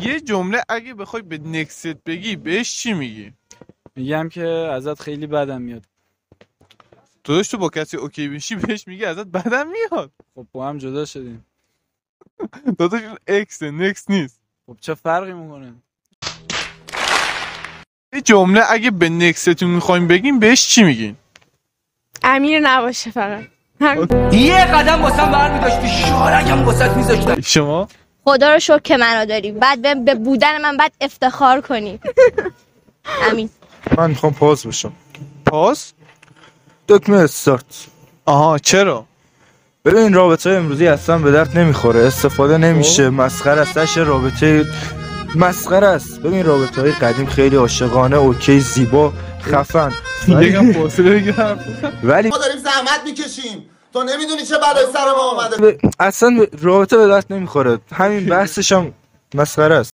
یه جمله اگه بخوای به نکست بگی بهش چی میگی؟ میگم که ازت خیلی بدم میاد. تو با کسی اوکی بشی بهش میگی ازت بدم میاد. خب با هم جدا شدیم. داداشون اکس نکست نیست. خب چه فرقی میکنه؟ یه جمله اگه به نکستتون میخوایم بگیم بهش چی میگین؟ امیر نباشه فقط. یه قدم واسم برمی‌داشتی شارگم واسط میذاشتم. شما؟ خدا رو شکر که منو داری، بعد به بودن من بعد افتخار کنی. امین. من میخوام پاس بشم. پاس؟ دکمه استارت. آها چرا؟ ببین رابطه امروزی اصلا به درد نمیخوره، استفاده نمیشه، مسخره است. رابطه مسخره است. ببین رابطه های قدیم خیلی عاشقانه، اوکی، زیبا، خفن. یکم فاصله بگیرم. ولی ما داریم زحمت میکشیم، تو نمیدونی چه بلای سر ما اومده. اصلا رابطه به درد نمیخوره. همین بحثش هم مسخره است.